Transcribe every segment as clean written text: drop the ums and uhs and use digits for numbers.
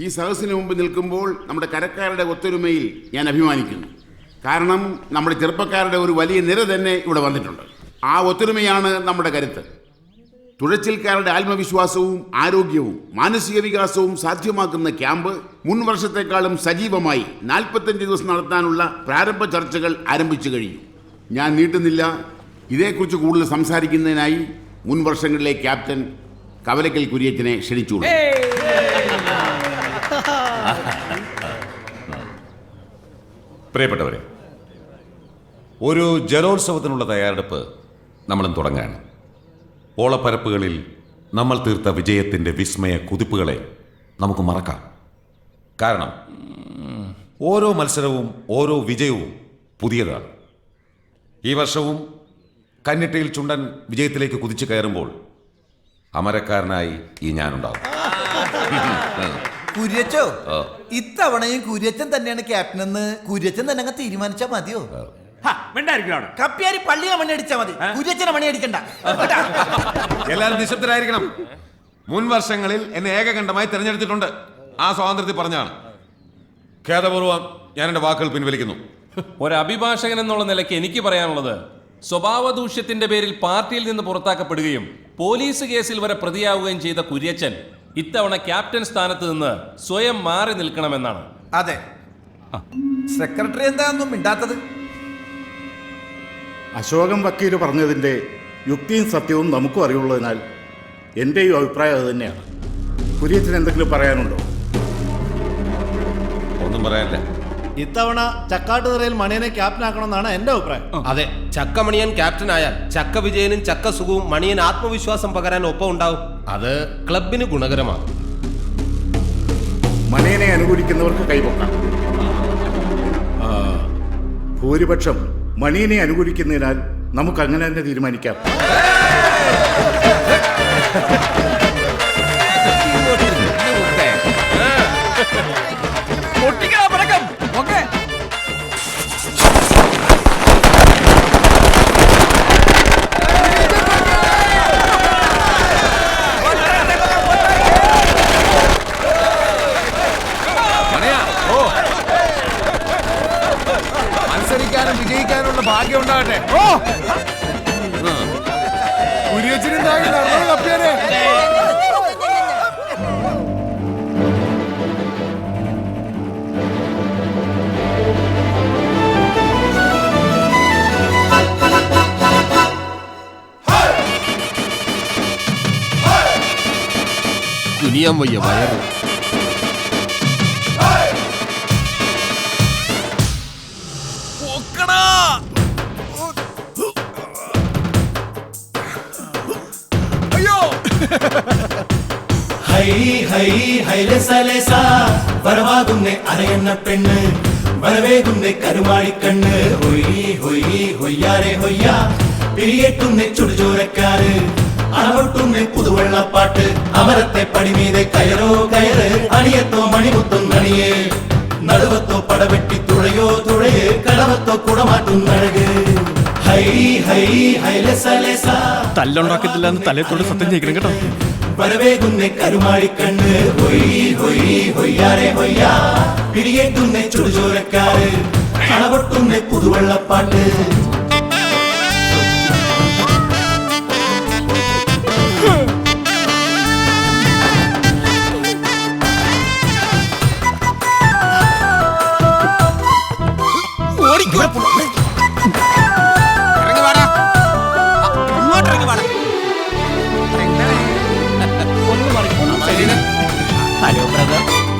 ഈ സദസ്സിന് മുമ്പ് നിൽക്കുമ്പോൾ നമ്മുടെ കരക്കാരുടെ ഒത്തൊരുമയിൽ ഞാൻ അഭിമാനിക്കുന്നു. കാരണം നമ്മുടെ ചെറുപ്പക്കാരുടെ ഒരു വലിയ നിര തന്നെ ഇവിടെ വന്നിട്ടുണ്ട്. ആ ഒത്തൊരുമയാണ് നമ്മുടെ കരുത്ത്. തുഴച്ചിൽക്കാരുടെ ആത്മവിശ്വാസവും ആരോഗ്യവും മാനസിക വികാസവും സാധ്യമാക്കുന്ന ക്യാമ്പ് മുൻ വർഷത്തെക്കാളും സജീവമായി 45 ദിവസം നടത്താനുള്ള പ്രാരംഭ ചർച്ചകൾ ആരംഭിച്ചു കഴിഞ്ഞു. ഞാൻ നീട്ടുന്നില്ല. ഇതേക്കുറിച്ച് കൂടുതൽ സംസാരിക്കുന്നതിനായി മുൻ വർഷങ്ങളിലെ ക്യാപ്റ്റൻ കവലക്കൽ കുര്യച്ചനെ ക്ഷണിച്ചുകൊള്ളു. പ്രിയപ്പെട്ടവരെ, ഒരു ജലോത്സവത്തിനുള്ള തയ്യാറെടുപ്പ് നമ്മളും തുടങ്ങാണ്. ഓളപ്പരപ്പുകളിൽ നമ്മൾ തീർത്ത വിജയത്തിൻ്റെ വിസ്മയ കുതിപ്പുകളെ നമുക്ക് മറക്കാം. കാരണം ഓരോ മത്സരവും ഓരോ വിജയവും പുതിയതാണ്. ഈ വർഷവും കന്നിട്ടയിൽ ചുണ്ടൻ വിജയത്തിലേക്ക് കുതിച്ചു കയറുമ്പോൾ അമരക്കാരനായി ഈ ഞാനുണ്ടാകും. കുര്യച്ചോ, ഇത്തവണയും കുര്യച്ചൻ തന്നെയാണ് ക്യാപ്റ്റൻ എന്ന് കുര്യച്ചൻ തന്നെ അങ്ങ് തീരുമാനിച്ചാ മതിയോ? കപ്പ്യാരി പള്ളിയെ മണിയടിച്ചാ മതി, കുര്യച്ചനെ മണിയടിക്കണ്ട. എല്ലാവരും നിശബ്ദരായിരിക്കണം. മുൻ വർഷങ്ങളിൽ എന്നെ ഏകകണ്ഠമായി തിരഞ്ഞെടുത്തിട്ടുണ്ട്. ആ സ്വാതന്ത്ര്യത്തിൽ പറഞ്ഞാണ്. ഖേദപൂർവ്വം ഞാൻ എൻ്റെ വാക്കുകൾ പിൻവലിക്കുന്നു. ഒരു അഭിഭാഷകൻ എന്നുള്ള നിലയ്ക്ക് എനിക്ക് പറയാനുള്ളത്, സ്വഭാവ ദൂഷ്യത്തിന്റെ പേരിൽ പാർട്ടിയിൽ നിന്ന് പുറത്താക്കപ്പെടുകയും പോലീസ് കേസിൽ വരെ പ്രതിയാവുകയും ചെയ്ത കുര്യച്ചൻ ഇത്തവണ ക്യാപ്റ്റൻ സ്ഥാനത്ത് നിന്ന് സ്വയം മാറി നിൽക്കണമെന്നാണ്. അതെ, സെക്രട്ടറി എന്താണെന്നും മിണ്ടാത്തത്? അശോകൻ വക്കീൽ പറഞ്ഞതിൻ്റെ യുക്തിയും സത്യവും നമുക്കും അറിയുള്ളതിനാൽ എൻ്റെയും അഭിപ്രായം അത് തന്നെയാണ്. കുര്യച്ചന് എന്തെങ്കിലും പറയാനുണ്ടോ? ഒന്നും പറയാനില്ല. ഇത്തവണ ചക്കാട്ടുതറയിൽ മണിയനെ ക്യാപ്റ്റൻ ആക്കണമെന്നാണ് എൻ്റെ അഭിപ്രായം. അതെ, ചക്കമണിയൻ ക്യാപ്റ്റൻ ആയാൽ ചക്ക വിജയനും ചക്ക സുഖവും മണിയൻ ആത്മവിശ്വാസം പകരാൻ ഒപ്പം ഉണ്ടാവും. അത് ക്ലബിന് ഗുണകരമാകും. മണിയനെ അനുകൂലിക്കുന്നവർക്ക് കൈപൊക്കാം. ഭൂരിപക്ഷം മണിയനെ അനുകൂലിക്കുന്നതിനാൽ നമുക്ക് അങ്ങനെ തന്നെ തീരുമാനിക്കാം. മത്സരിക്കാനും വിജയിക്കാനുള്ള ഭാഗ്യം ഉണ്ടാകട്ടെ. കുനിയാൻ വയ്യ വയറ്. വരവാകുന്നേ അരയണ്ണ പെണ്ണ്, വരവേകുന്നേ കരുമാടിക്കണ്ണ്, ഹൊയ്യാരെ ഹൊയ്യാ പിരിയേറ്റുന്നേ ചുടുചോരക്കാര്, അണവൊട്ടുന്നേ പുതുവെള്ളപ്പാട്ട്, അമരത്തെ പടിമീതെ കയറോ കയറ്, അണിയത്തോ മണിമുത്തും നണിയേ, നടുവത്തോ പടവെട്ടി തുഴയോ തുഴയേ, കടവത്തോ കുടമാറ്റുന്നഴക്. തല്ലുണ്ടാക്കത്തില്ല എന്ന് തലത്തോട് സത്യം ചെയ്യിക്കണം കേട്ടോ. വരവേകുന്നേ കരുമാടിക്കണ്ണ്, ഹൊയ്യാരെ ഹൊയ്യാ പിരിയേറ്റുന്നേ ചുടുചോരക്കാര്, അണവൊട്ടുന്നേ പുതുവെള്ളപ്പാട്ട്.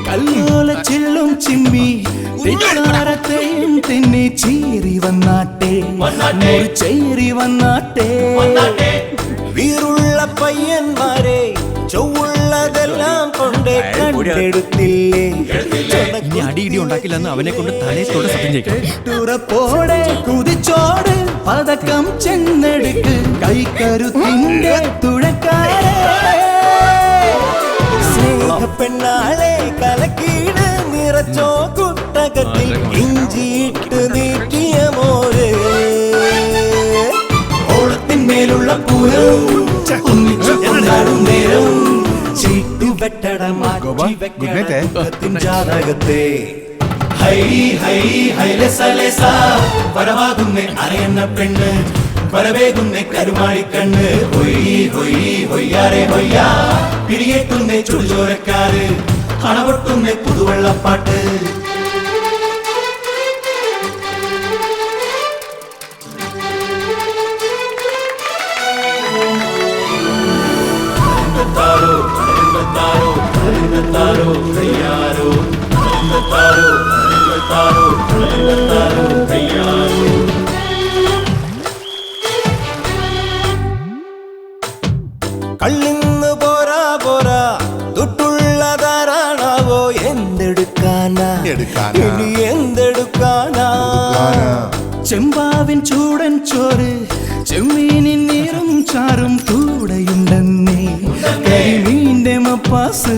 കല്ലോലച്ചില്ലും ചിമ്മി തെറ്റാരത്തെയും തിന്നി ചീറി വന്നാട്ടെ, ചേരി വന്നാട്ടെ. വീറുള്ള പയ്യന്മാരെ ചൊവ്വുള്ളതെല്ലാം കൊണ്ട് കണ്ടെടുത്തില്ലേ, അടിയിടി ഉണ്ടാക്കില്ലെന്ന് അവനെ കൊണ്ട് തലത്തോട് സത്യം ചെയ്യിക്കണം. തുറപ്പോടെ കുതിച്ചോട് പതക്കം ചെന്നെടുക്ക്, കൈക്കരുത്തിന്റെ തുഴക്കാരെ. പെണ്ണാളെ കലക്കീട് നിറച്ചോ കുട്ടകത്തിൽ ഇഞ്ചിയിട്ട് നീട്ടിയ മോര്, ഓളത്തിന്മേലുള്ള പൂരം ഒന്നിച്ചു കൊണ്ടാടും നേരം ചീട്ടുവെട്ട കെട്ടട മാറ്റി വെക്കട ജാതകത്തെ ഹൈ ഹൈ ഹൈലസലേസ വരവാകുന്നേ അരയന്ന പെണ്ണ് വരവേകുന്നേ കരുമാടിക്കണ്ണ് ഹൊയ് ഹൊയ് ഹൊയ്യാരെ ഹൊയ്യാ പിരിയേറ്റുന്നേ ചുടുചോരക്കാര് അണപൊട്ടുന്നേ പുതുവെള്ളപ്പാട്ട് കള്ളിന്ന് പോരാ പോരാ തൊട്ടുള്ളതാരാണാവോ എന്തെടുക്കാനാ ഇനി എന്തെടുക്കാനാ ചെമ്പാവിൻ ചൂടൻ ചോറ് ചെമ്മീനിൻ നീറും ചാറും കൂടെയുണ്ടെന്നേ കരിമീന്റെ മപ്പാസ്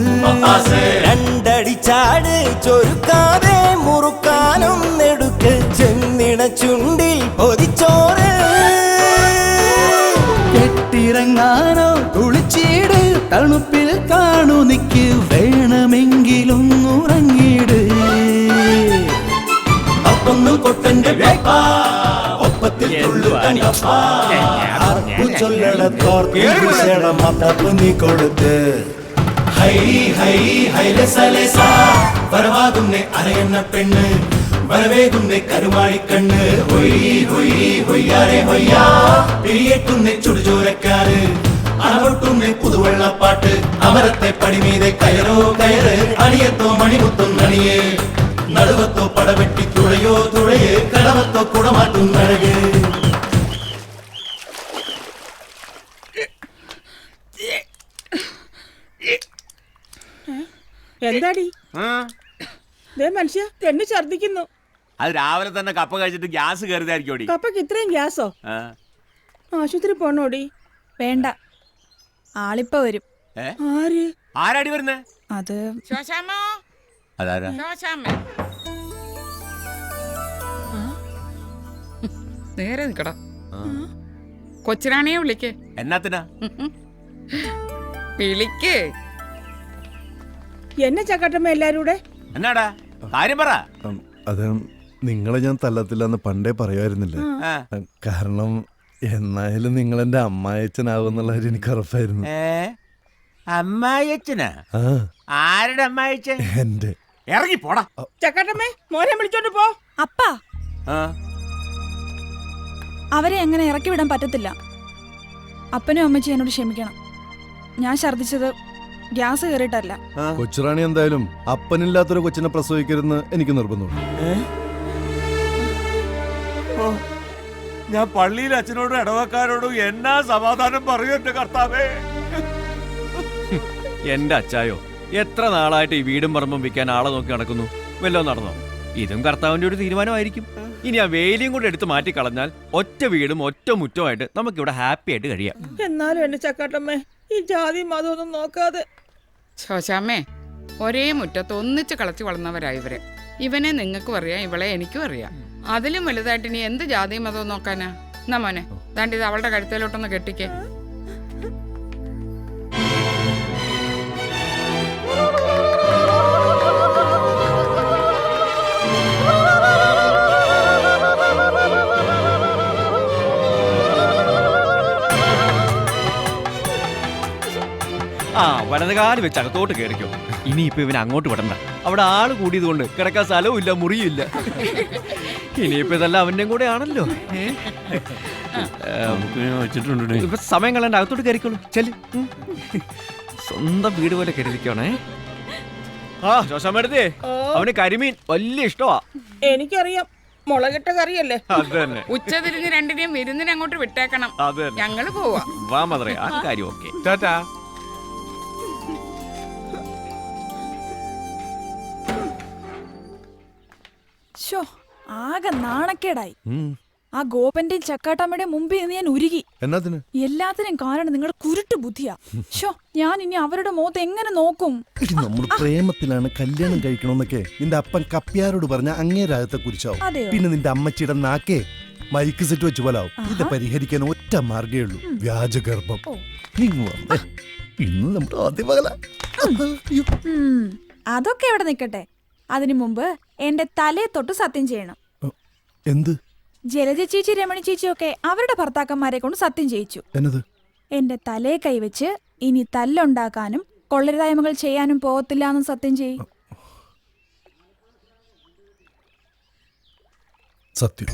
രണ്ടടി ചാട് ചൊരുക്കാതെ മുറുക്കാനും നെടുക്ക് ചെന്നിട ചുണ്ടിൽ പൊതിച്ചോറ് കെട്ടിറങ്ങാനോ കുളിച്ചീട് തണുപ്പിൽ കാണു നിക്ക് വേണമെങ്കിലൊന്നുറങ്ങിട് അപ്പൊന്നും കൊട്ടന്റെ ഒപ്പത്തിൽ ചൊല്ലടത്തോർത്ത് നീ കൊടുത്ത് ഹൈ ഹൈ ഹൈലസലേസ വരവാകുന്നേ അരയന്ന പെണ്ണ് വരവേകുന്നേ കരുമാടിക്കണ്ണ് ഹൊയ് ഹൊയ് ഹൊയ്യാരെ ഹൊയ്യാ പിരിയേറ്റുന്നേ ചുടുചോരക്കാര് അണപൊട്ടുന്നേ പുതുവെള്ളപ്പാട്ട് അമരത്തെ പടിമീതെ കയറോ കയറ് അണിയത്തോ മണിമുത്തും നണിയേ നടുവത്തോ പടവെട്ടി തുഴയോ തുഴയേ കടവത്തോ കുടമാറ്റും നഴക് എന്താടി മനുഷ്യ പെണ്ണ് ഛർദിക്കുന്നു. അത് രാവിലെ തന്നെ കപ്പ കഴിച്ചിട്ട് ഗ്യാസ് കയറിയതായിരിക്കും. കപ്പക്ക് ഇത്രയും ഗ്യാസോ? ആശുപത്രി പോണോടി? വേണ്ട, ആളിപ്പ വരും. ആര്? ആരാടി വരുന്നേ? അത് അതാരാ? നേരെ നിക്കടാ. കൊച്ചിരാണിയെ വിളിക്കേ. എന്നാത്തിനാ വിളിക്കേ? എന്നെ ചക്കാട്ടമ്മ എല്ലാരും കൂടെ എന്നാടാ കാര്യം പറ. അത് നിങ്ങളെ ഞാൻ തല്ലത്തില്ലെന്ന് പണ്ടേ പറയുമായിരുന്നില്ല. കാരണം എന്നായാലും നിങ്ങൾ എന്റെ അമ്മായച്ചനാവുന്നുള്ള എനിക്ക് ഉറപ്പായിരുന്നു. അമ്മായിയച്ഛനാ? ആരുടെ അമ്മായിയച്ഛൻ? എന്റെ. ഇറങ്ങി പോടാ. ചക്കാട്ടമ്മേ, മോനെ വിളിച്ചോണ്ട് പോ. അപ്പാ, അവരെ എങ്ങനെ ഇറക്കി വിടാൻ പറ്റത്തില്ല. അപ്പനും അമ്മച്ചി എന്നോട് ക്ഷമിക്കണം. ഞാൻ ഛർദിച്ചത് ഗ്യാസ് കയറിയിട്ടല്ല. കൊച്ചുറാണി എന്തായാലും അപ്പനില്ലാത്തൊരു കൊച്ചിനെ പ്രസവിക്കരുതെന്ന് എനിക്ക് നിർബന്ധമുണ്ട്. ഞാൻ പള്ളിയിൽ അച്ഛനോടും ഇടവക്കാരോടും എന്നാ സമാധാനം പറയൂ എന്റെ കർത്താവേ. എന്റെ അച്ചായോ, എത്ര നാളായിട്ട് ഈ വീടും പറമ്പും വിൽക്കാൻ ആളെ നോക്കി നടക്കുന്നു. വല്ലോ നടന്നോ? ഇതും കർത്താവിന്റെ ഒരു തീരുമാനമായിരിക്കും. ഇനി ആ വേലിയും കൂടെ എടുത്ത് മാറ്റി കളഞ്ഞാൽ ഒറ്റ വീടും ഒറ്റ മുറ്റമായിട്ട് നമുക്കിവിടെ ഹാപ്പി ആയിട്ട് കഴിയാം. എന്നാലും എന്റെ ചക്കാട്ടമ്മേ, ഈ ജാതി മതമൊന്നും നോക്കാതെ. ശോശാമ്മേ, ഒരേ മുറ്റത്ത് ഒന്നിച്ച് കളച്ചു വളർന്നവരായി ഇവരെ. ഇവനെ നിങ്ങൾക്കും അറിയാം, ഇവളെ എനിക്കും അറിയാം. അതിലും വലുതായിട്ട് ഇനി എന്ത് ജാതി മതവും നോക്കാനാ? എന്നാ മോനെ, ദാണ്ടിത് അവളുടെ കഴുത്തേലോട്ടൊന്ന് കെട്ടിക്കേ. ആ വലതുകാലം വെച്ച് അകത്തോട്ട് കയറിക്കോ. ഇനിയിപ്പോ ഇവൻ അങ്ങോട്ട് വിടണ്ട. അവിടെ ആള് കൂടിയത് കൊണ്ട് കിടക്കാൻ സ്ഥലവും ഇല്ല, മുറിയില്ല. ഇനിയിപ്പോ ഇതെല്ലാം അവന്റെയും കൂടെ ആണല്ലോ. ഇപ്പൊ സമയം കളണ്ട, അകത്തോട്ട് കയറിക്കോളൂ. ചെല്, സ്വന്തം വീട് പോലെ കരുതിക്കോണേ. ആ ശോശാമ്മടുത്തേ, അവന് കരിമീൻ വലിയ ഇഷ്ടമാ. എനിക്കറിയാം, മുളകിട്ട കറിയല്ലേ. അത് തന്നെ. ഉച്ചതിരിഞ്ഞ് രണ്ടിനെയും വിരുന്നിന് അങ്ങോട്ട് വിട്ടേക്കണം. അത് തന്നെ. ഞങ്ങള് പോവാ. വാ മദറേ, ആ കാര്യം ഓക്കെ. ടാറ്റാ. ശോ, ആകെ നാണക്കേടായി. ആ ഗോപന്റെയും ചക്കാട്ടമ്മയുടെയും മുമ്പിൽ നിന്ന് ഞാൻ ഉരുകി. എല്ലാത്തിനും കാരണം നിങ്ങളുടെ കുരുട്ട് ബുദ്ധിയാ. ശോ, ഞാൻ ഇനി അവരുടെ മുഖത്ത് എങ്ങനെ നോക്കും? നമ്മൾ പ്രേമത്തിലാണ് കല്യാണം കഴിക്കണമെന്നൊക്കെ നിന്റെ അപ്പൻ കപ്പ്യാരോട് പറഞ്ഞ അങ്ങേ രാഗത്തെ കുറിച്ചാവും. പിന്നെ നിന്റെ അമ്മച്ചിയുടെ നാക്കേ മൈക്ക് സെറ്റ് വെച്ച് പോലാവും. ഇത് പരിഹരിക്കാൻ ഒറ്റ മാർഗേ ഉള്ളൂ, വ്യാജഗർഭം. ഇന്ന് നമ്മുടെ ആദ്യ പകല. അതൊക്കെ എവിടെ നിൽക്കട്ടെ. അതിനു മുമ്പ് എന്റെ തലയെ തൊട്ട് സത്യം ചെയ്യണം. എന്ത്? ജലജ ചേച്ചി രമണി ചേച്ചിയൊക്കെ അവരുടെ ഭർത്താക്കന്മാരെ കൊണ്ട് സത്യം ചെയ്യിച്ചു. എന്നത്? എന്റെ തലയെ കൈവച്ച് ഇനി തല്ലുണ്ടാക്കാനും കൊള്ളരുതായ്മകൾ ചെയ്യാനും പോകത്തില്ല എന്ന് സത്യം ചെയ്യും. സത്യം.